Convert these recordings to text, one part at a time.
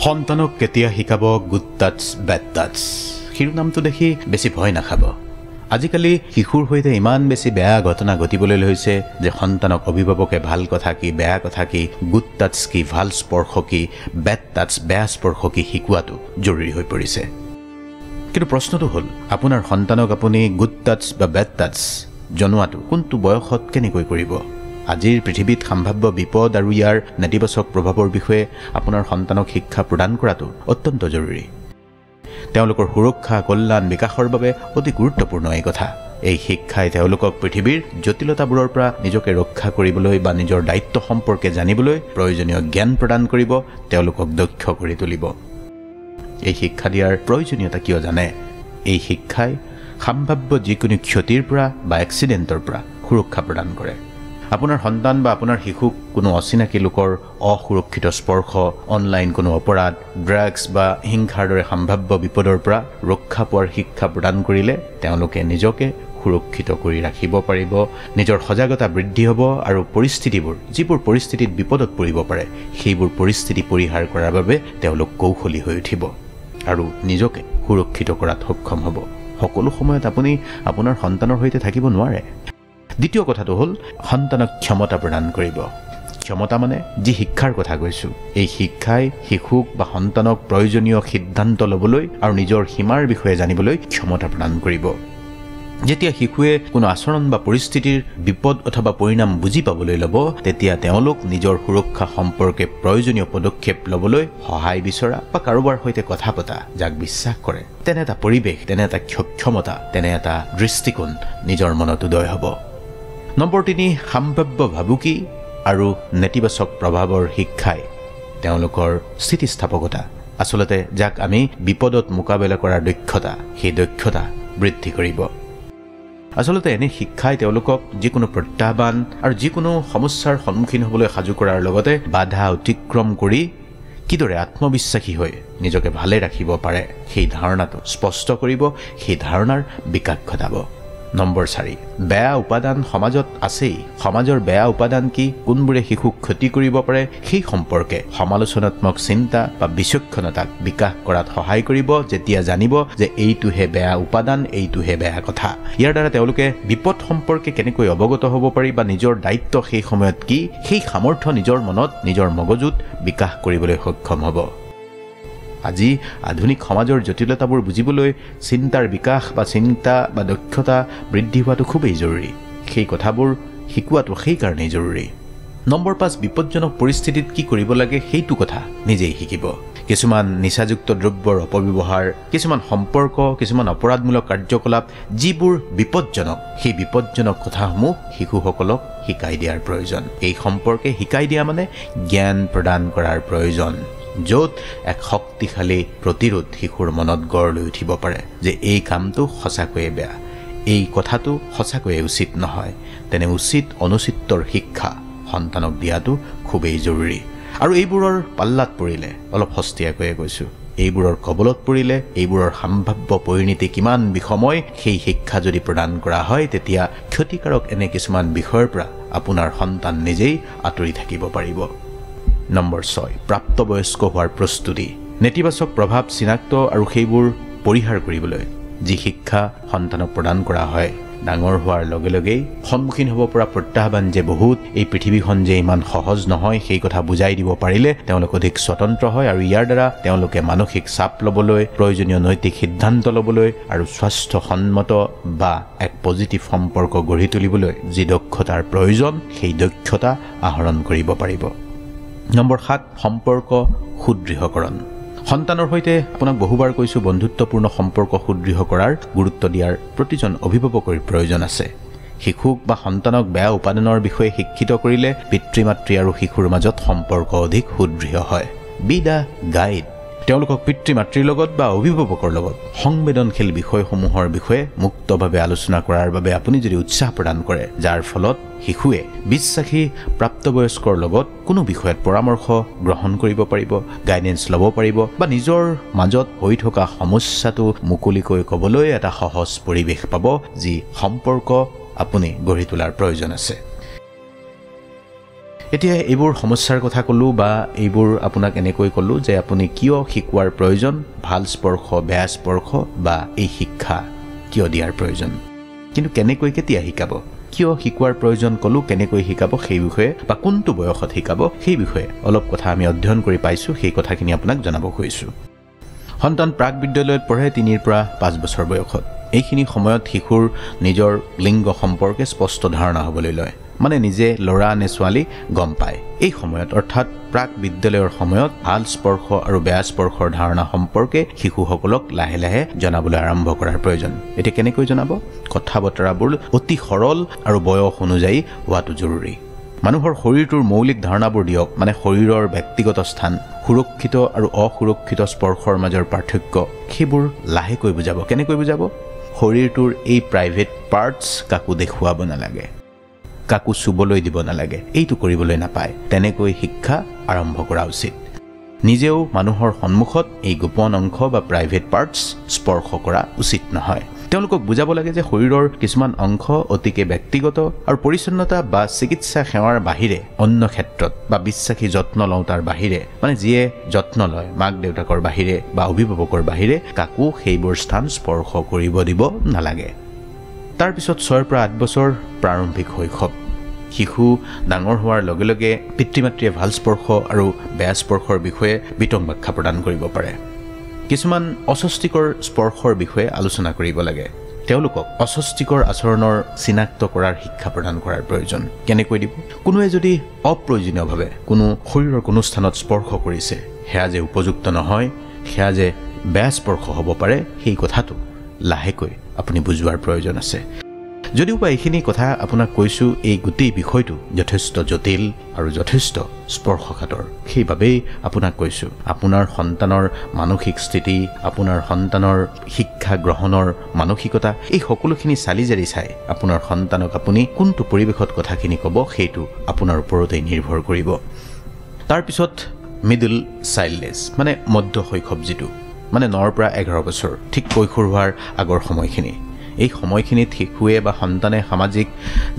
সন্তানক কেতিয়া শিকাব গুড টাচ বেড টাচ শিৰোনামটো দেখি বেছি ভয় নাখাব। আজিকালি শিশুৰ সৈতে ইমান বেছি বেয়া ঘটনা ঘটিবলৈ লৈছে যে সন্তানক অভিভাৱকে ভাল কথা কি বেয়া কথা কি গুড টাচ কি ভাল স্পৰ্শ কি বেড টাচ বেয়া স্পৰ্শ কি শিকোৱাটো জৰুৰী হৈ পৰিছে। কিন্তু প্ৰশ্নটো হ'ল আপোনাৰ সন্তানক আপুনি গুড টাচ বা বেড টাচ জনোৱাটো কোনটো বয়সত কেনেকৈ কৰিব? আজিৰ পৃথিৱীত সম্ভাৱ্য বিপদ আৰু ইয়াৰ নেতিবাচক প্ৰভাৱৰ বিষয়ে আপোনাৰ সন্তানক শিক্ষা প্ৰদান কৰাটো অত্যন্ত জৰুৰী। তেওঁলোকৰ সুৰক্ষা কল্যাণ বিকাশৰ বাবে অতি গুৰুত্বপূৰ্ণ এই কথা। এই শিক্ষাই তেওঁলোকক পৃথিৱীৰ জটিলতাবোৰৰ পৰা নিজকে ৰক্ষা কৰিবলৈ বা নিজৰ দায়িত্ব সম্পৰ্কে জানিবলৈ প্ৰয়োজনীয় জ্ঞান প্ৰদান কৰিব, তেওঁলোকক দক্ষ কৰি তুলিব। এই শিক্ষা দিয়াৰ প্ৰয়োজনীয়তা কিয় জানে? এই শিক্ষাই সম্ভাৱ্য যিকোনো ক্ষতিৰ পৰা বা এক্সিডেণ্টৰ পৰা সুৰক্ষা প্ৰদান কৰে। আপোনাৰ সন্তান বা আপোনাৰ শিশুক কোনো অচিনাকি লোকৰ অসুৰক্ষিত স্পৰ্শ, অনলাইন কোনো অপৰাধ, ড্ৰাগছ বা হিংসাৰ দৰে সম্ভাৱ্য বিপদৰ পৰা ৰক্ষা পোৱাৰ শিক্ষা প্ৰদান কৰিলে তেওঁলোকে নিজকে সুৰক্ষিত কৰি ৰাখিব পাৰিব, নিজৰ সজাগতা বৃদ্ধি হ'ব আৰু যিবোৰ পৰিস্থিতিত বিপদত পৰিব পাৰে সেইবোৰ পৰিস্থিতি পৰিহাৰ কৰাৰ বাবে তেওঁলোক কৌশলী হৈ উঠিব আৰু নিজকে সুৰক্ষিত কৰাত সক্ষম হ'ব। সকলো সময়ত আপুনি আপোনাৰ সন্তানৰ সৈতে থাকিব নোৱাৰে। দ্বিতীয় কথাটো হ'ল সন্তানক ক্ষমতা প্ৰদান কৰিব। ক্ষমতা মানে যি শিক্ষাৰ কথা কৈছোঁ, এই শিক্ষাই শিশুক বা সন্তানক প্ৰয়োজনীয় সিদ্ধান্ত ল'বলৈ আৰু নিজৰ সীমাৰ বিষয়ে জানিবলৈ ক্ষমতা প্ৰদান কৰিব। যেতিয়া শিশুৱে কোনো আচৰণ বা পৰিস্থিতিৰ বিপদ অথবা পৰিণাম বুজি পাবলৈ ল'ব, তেতিয়া তেওঁলোক নিজৰ সুৰক্ষা সম্পৰ্কে প্ৰয়োজনীয় পদক্ষেপ ল'বলৈ সহায় বিচৰা বা কাৰোবাৰ সৈতে কথা পতা যাক বিশ্বাস কৰে তেনে এটা পৰিৱেশ, তেনে এটা ক্ষমতা, তেনে এটা দৃষ্টিকোণ নিজৰ মনত উদয় হ'ব। নম্বৰ 3, সম্ভাৱ্য ভাবুকি আৰু নেতিবাচক প্ৰভাৱৰ শিক্ষাই তেওঁলোকৰ স্থিতিস্থাপকতা, আচলতে যাক আমি বিপদত মোকাবিলা কৰাৰ দক্ষতা, সেই দক্ষতা বৃদ্ধি কৰিব। আচলতে এনে শিক্ষাই তেওঁলোকক যিকোনো প্ৰত্যাহ্বান আৰু যিকোনো সমস্যাৰ সন্মুখীন হ'বলৈ সাজু কৰাৰ লগতে বাধা অতিক্ৰম কৰি কিদৰে আত্মবিশ্বাসী হৈ নিজকে ভালে ৰাখিব পাৰে সেই ধাৰণাটো স্পষ্ট কৰিব, সেই ধাৰণাৰ বিকাশ ঘটাব। নম্বৰ 4, বেয়া উপাদান সমাজত আছেই। সমাজৰ বেয়া উপাদান কি, কোনবোৰে শিশুক ক্ষতি কৰিব পাৰে সেই সম্পৰ্কে সমালোচনাত্মক চিন্তা বা বিচক্ষণতাক বিকাশ কৰাত সহায় কৰিব, যেতিয়া জানিব যে এইটোহে বেয়া উপাদান, এইটোহে বেয়া কথা। ইয়াৰ দ্বাৰা তেওঁলোকে বিপদ সম্পৰ্কে কেনেকৈ অৱগত হ'ব পাৰি বা নিজৰ দায়িত্ব সেই সময়ত কি, সেই সামৰ্থ্য নিজৰ মনত, নিজৰ মগজুত বিকাশ কৰিবলৈ সক্ষম হ'ব। আজি আধুনিক সমাজৰ জটিলতাবোৰ বুজিবলৈ চিন্তাৰ বিকাশ বা চিন্তা বা দক্ষতা বৃদ্ধি হোৱাটো খুবেই জৰুৰী। সেই কথাবোৰ শিকোৱাটো সেইকাৰণেই জৰুৰী। নম্বৰ 5, বিপদজনক পৰিস্থিতিত কি কৰিব লাগে সেইটো কথা নিজেই শিকিব। কিছুমান নিচাযুক্ত দ্ৰব্যৰ অপব্যৱহাৰ, কিছুমান সম্পৰ্ক, কিছুমান অপৰাধমূলক কাৰ্যকলাপ যিবোৰ বিপদজনক, সেই বিপদজনক কথাসমূহ শিশুসকলক শিকাই দিয়াৰ প্ৰয়োজন। এই সম্পৰ্কে শিকাই দিয়া মানে জ্ঞান প্ৰদান কৰাৰ প্ৰয়োজন, য'ত এক শক্তিশালী প্ৰতিৰোধ শিশুৰ মনত গঢ় লৈ উঠিব পাৰে যে এই কামটো সঁচাকৈয়ে বেয়া, এই কথাটো সঁচাকৈয়ে উচিত নহয়। তেনে উচিত অনুচিতৰ শিক্ষা সন্তানক দিয়াটো খুবেই জৰুৰী। আৰু এইবোৰৰ পাল্লাত পৰিলে, অলপ সস্তীয়াকৈয়ে কৈছোঁ, এইবোৰৰ কবলত পৰিলে এইবোৰৰ সম্ভাৱ্য পৰিণতি কিমান বিষময় সেই শিক্ষা যদি প্ৰদান কৰা হয়, তেতিয়া ক্ষতিকাৰক এনে কিছুমান বিষয়ৰ পৰা আপোনাৰ সন্তান নিজেই আঁতৰি থাকিব পাৰিব। নম্বৰ 6, প্ৰাপ্তবয়স্ক হোৱাৰ প্ৰস্তুতি। নেতিবাচক প্ৰভাৱ চিনাক্ত আৰু সেইবোৰ পৰিহাৰ কৰিবলৈ যি শিক্ষা সন্তানক প্ৰদান কৰা হয়, ডাঙৰ হোৱাৰ লগে লগেই সন্মুখীন হ'ব পৰা প্ৰত্যাহ্বান যে বহুত, এই পৃথিৱীখন যে ইমান সহজ নহয় সেই কথা বুজাই দিব পাৰিলে তেওঁলোক অধিক স্বতন্ত্ৰ হয় আৰু ইয়াৰ দ্বাৰা তেওঁলোকে মানসিক চাপ ল'বলৈ, প্ৰয়োজনীয় নৈতিক সিদ্ধান্ত ল'বলৈ আৰু স্বাস্থ্যসন্মত বা এক পজিটিভ সম্পৰ্ক গঢ়ি তুলিবলৈ যি দক্ষতাৰ প্ৰয়োজন সেই দক্ষতা আহৰণ কৰিব পাৰিব। নম্বৰ 7, সম্পৰ্ক সুদৃঢ়কৰণ। সন্তানৰ সৈতে আপোনাক বহুবাৰ কৈছোঁ, বন্ধুত্বপূৰ্ণ সম্পৰ্ক সুদৃঢ় কৰাৰ গুৰুত্ব দিয়াৰ প্ৰতিজন অভিভাৱকৰ প্ৰয়োজন আছে। শিশুক বা সন্তানক বেয়া উপাদানৰ বিষয়ে শিক্ষিত কৰিলে পিতৃ মাতৃ আৰু শিশুৰ মাজত সম্পৰ্ক অধিক সুদৃঢ় হয়। B the guide. তেওঁলোকক পিতৃ মাতৃৰ লগত বা অভিভাৱকৰ লগত সংবেদনশীল বিষয়সমূহৰ বিষয়ে মুক্তভাৱে আলোচনা কৰাৰ বাবে আপুনি যদি উৎসাহ প্ৰদান কৰে, যাৰ ফলত শিশুৱে বিশ্বাসী প্ৰাপ্তবয়স্কৰ লগত কোনো বিষয়ত পৰামৰ্শ গ্ৰহণ কৰিব পাৰিব, গাইডেন্স ল'ব পাৰিব বা নিজৰ মাজত হৈ থকা সমস্যাটো মুকলিকৈ ক'বলৈ এটা সহজ পৰিৱেশ পাব, যি সম্পৰ্ক আপুনি গঢ়ি তোলাৰ প্ৰয়োজন আছে। এতিয়া এইবোৰ সমস্যাৰ কথা ক'লো বা এইবোৰ আপোনাক এনেকৈ ক'লো যে আপুনি কিয় শিকোৱাৰ প্ৰয়োজন, ভাল স্পৰ্শ বেয়া স্পৰ্শ বা এই শিক্ষা কিয় দিয়াৰ প্ৰয়োজন, কিন্তু কেনেকৈ কেতিয়া শিকাব, কিয় শিকোৱাৰ প্ৰয়োজন ক'লো, কেনেকৈ শিকাব সেই বিষয়ে বা কোনটো বয়সত শিকাব সেই বিষয়ে অলপ কথা আমি অধ্যয়ন কৰি পাইছোঁ। সেই কথাখিনি আপোনাক জনাব খুজিছোঁ। সন্তান প্ৰাক বিদ্যালয়ত পঢ়ে 3 পৰা 5 বছৰ বয়সত। এইখিনি সময়ত শিশুৰ নিজৰ লিংগ সম্পৰ্কে স্পষ্ট ধাৰণা হ'বলৈ লয়, মানে নিজে ল'ৰা নে ছোৱালী গম পায়। এই সময়ত অৰ্থাৎ প্ৰাক বিদ্যালয়ৰ সময়ত ভাল স্পৰ্শ আৰু বেয়া স্পৰ্শৰ ধাৰণা সম্পৰ্কে শিশুসকলক লাহে লাহে জনাবলৈ আৰম্ভ কৰাৰ প্ৰয়োজন। এতিয়া কেনেকৈ জনাব? কথা বতৰাবোৰ অতি সৰল আৰু বয়স অনুযায়ী হোৱাটো জৰুৰী। মানুহৰ শৰীৰটোৰ মৌলিক ধাৰণাবোৰ দিয়ক, মানে শৰীৰৰ ব্যক্তিগত স্থান, সুৰক্ষিত আৰু অসুৰক্ষিত স্পৰ্শৰ মাজৰ পাৰ্থক্য, সেইবোৰ লাহেকৈ বুজাব। কেনেকৈ বুজাব? শৰীৰটোৰ এই প্ৰাইভেট পাৰ্টছ কাকো দেখুৱাব নালাগে, কাকো চুবলৈ দিব নালাগে, এইটো কৰিবলৈ নাপায়। তেনেকৈ শিক্ষা আৰম্ভ কৰা উচিত। নিজেও মানুহৰ সন্মুখত এই গোপন অংশ বা প্ৰাইভেট পাৰ্টছ স্পৰ্শ কৰা উচিত নহয়। তেওঁলোকক বুজাব লাগে যে শৰীৰৰ কিছুমান অংশ অতিকে ব্যক্তিগত আৰু পৰিচ্ছন্নতা বা চিকিৎসা সেৱাৰ বাহিৰে অন্য ক্ষেত্ৰত বা বিশ্বাসী যত্ন লওঁ তাৰ বাহিৰে, মানে যিয়ে যত্ন লয় মাক দেউতাকৰ বাহিৰে বা অভিভাৱকৰ বাহিৰে কাকো সেইবোৰ স্থান স্পৰ্শ কৰিব দিব নালাগে। তাৰপিছত 6 পৰা 8 বছৰ প্ৰাৰম্ভিক শৈশৱ। শিশু ডাঙৰ হোৱাৰ লগে লগে পিতৃ মাতৃয়ে ভাল স্পৰ্শ আৰু বেয়া স্পৰ্শৰ বিষয়ে বিতং ব্যাখ্যা প্ৰদান কৰিব পাৰে। কিছুমান অস্বস্তিকৰ স্পৰ্শৰ বিষয়ে আলোচনা কৰিব লাগে। তেওঁলোকক অস্বস্তিকৰ আচৰণৰ চিনাক্ত কৰাৰ শিক্ষা প্ৰদান কৰাৰ প্ৰয়োজন। কেনেকৈ দিব? কোনোৱে যদি অপ্ৰয়োজনীয়ভাৱে কোনো শৰীৰৰ কোনো স্থানত স্পৰ্শ কৰিছে, সেয়া যে উপযুক্ত নহয়, সেয়া যে বেয়া স্পৰ্শ হ'ব পাৰে, সেই কথাটো লাহেকৈ আপুনি বুজোৱাৰ প্ৰয়োজন আছে। যদিও বা এইখিনি কথা আপোনাক কৈছোঁ, এই গোটেই বিষয়টো যথেষ্ট জটিল আৰু যথেষ্ট স্পৰ্শকাতৰ। সেইবাবেই আপোনাক কৈছোঁ, আপোনাৰ সন্তানৰ মানসিক স্থিতি, আপোনাৰ সন্তানৰ শিক্ষা গ্ৰহণৰ মানসিকতা, এই সকলোখিনি চালি জাৰি চাই আপোনাৰ সন্তানক আপুনি কোনটো পৰিৱেশত কথাখিনি ক'ব, সেইটো আপোনাৰ ওপৰতেই নিৰ্ভৰ কৰিব। তাৰপিছত মিডল চাইল্ডেজ, মানে মধ্য শৈশৱ, যিটো মানে 9 পৰা 11 বছৰ, ঠিক কৈশোৰ হোৱাৰ আগৰ সময়খিনি। এই সময়খিনিত শিশুৱে বা সন্তানে সামাজিক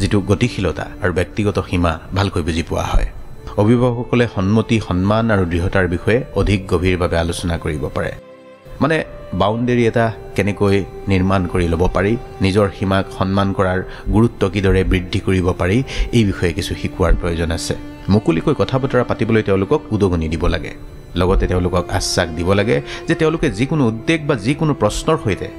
যিটো গতিশীলতা আৰু ব্যক্তিগত সীমা ভালকৈ বুজি পোৱা হয়। অভিভাৱকসকলে সন্মতি, সন্মান আৰু দৃঢ়তাৰ বিষয়ে অধিক গভীৰভাৱে আলোচনা কৰিব পাৰে। মানে বাউণ্ডেৰী এটা কেনেকৈ নিৰ্মাণ কৰি ল'ব পাৰি, নিজৰ সীমাক সন্মান কৰাৰ গুৰুত্ব কিদৰে বৃদ্ধি কৰিব পাৰি, এই বিষয়ে কিছু শিকোৱাৰ প্ৰয়োজন আছে। মুকলিকৈ কথা বতৰা পাতিবলৈ তেওঁলোকক উদগনি দিব লাগে। লগতে তেওঁলোকক আশ্বাস দিব লাগে যে তেওঁলোকে যিকোনো উদ্বেগ বা যিকোনো প্ৰশ্নৰ সৈতে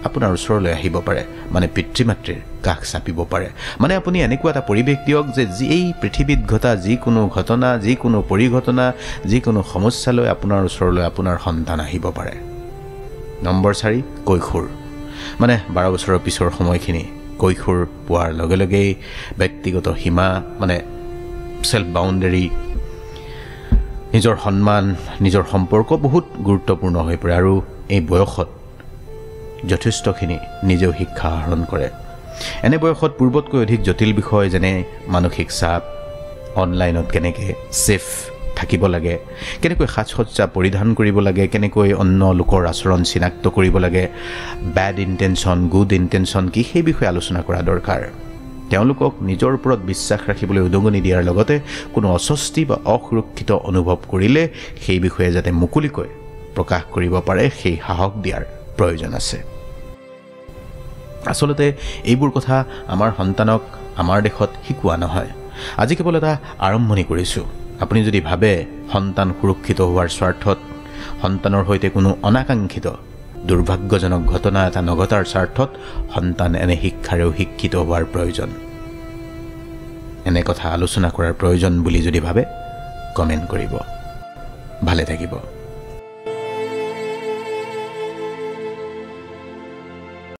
আপোনাৰ ওচৰলৈ আহিব পাৰে, মানে পিতৃ মাতৃৰ কাষ চাপিব পাৰে। মানে আপুনি এনেকুৱা এটা পৰিৱেশ দিয়ক যে এই পৃথিৱীত ঘটা যিকোনো ঘটনা, যিকোনো পৰিঘটনা, যিকোনো সমস্যালৈ আপোনাৰ ওচৰলৈ আপোনাৰ সন্তান আহিব পাৰে। নম্বৰ 4, কৈশোৰ, মানে 12 বছৰৰ পিছৰ সময়খিনি। কৈশোৰ পোৱাৰ লগে লগেই ব্যক্তিগত সীমা, মানে চেল্ফ বাউণ্ডেৰী, নিজৰ সন্মান, নিজৰ সম্পৰ্ক বহুত গুৰুত্বপূৰ্ণ হৈ পৰে। আৰু এই বয়সত যথেষ্টখিনি নিজেও শিক্ষা আহৰণ কৰে। এনে বয়সত পূৰ্বতকৈ অধিক জটিল বিষয় যেনে মানসিক চাপ, অনলাইনত কেনেকৈ ছেফ থাকিব লাগে, কেনেকৈ সাজ-সজ্জা পৰিধান কৰিব লাগে, কেনেকৈ অন্য লোকৰ আচৰণ চিনাক্ত কৰিব লাগে, বেড ইণ্টেনশ্যন, গুড ইণ্টেনশ্যন কি, সেই বিষয়ে আলোচনা কৰা দৰকাৰ। তেওঁলোকক নিজৰ ওপৰত বিশ্বাস ৰাখিবলৈ উদগনি দিয়াৰ লগতে কোনো অস্বস্তি বা অসুৰক্ষিত অনুভৱ কৰিলে সেই বিষয়ে যাতে মুকলিকৈ প্ৰকাশ কৰিব পাৰে, সেই সাহস দিয়াৰ প্ৰয়োজন আছে। আচলতে এইবোৰ কথা আমাৰ সন্তানক আমাৰ দেশত শিকোৱা নহয়। আজি কেৱল এটা আৰম্ভণি কৰিছোঁ। আপুনি যদি ভাবে সন্তান সুৰক্ষিত হোৱাৰ স্বাৰ্থত, সন্তানৰ সৈতে কোনো অনাকাংক্ষিত দুৰ্ভাগ্যজনক ঘটনা এটা নঘটাৰ স্বাৰ্থত সন্তান এনে শিক্ষাৰেও শিক্ষিত হোৱাৰ প্ৰয়োজন, এনে কথা আলোচনা কৰাৰ প্ৰয়োজন বুলি যদি ভাবে, কমেণ্ট কৰিব। ভালে থাকিব।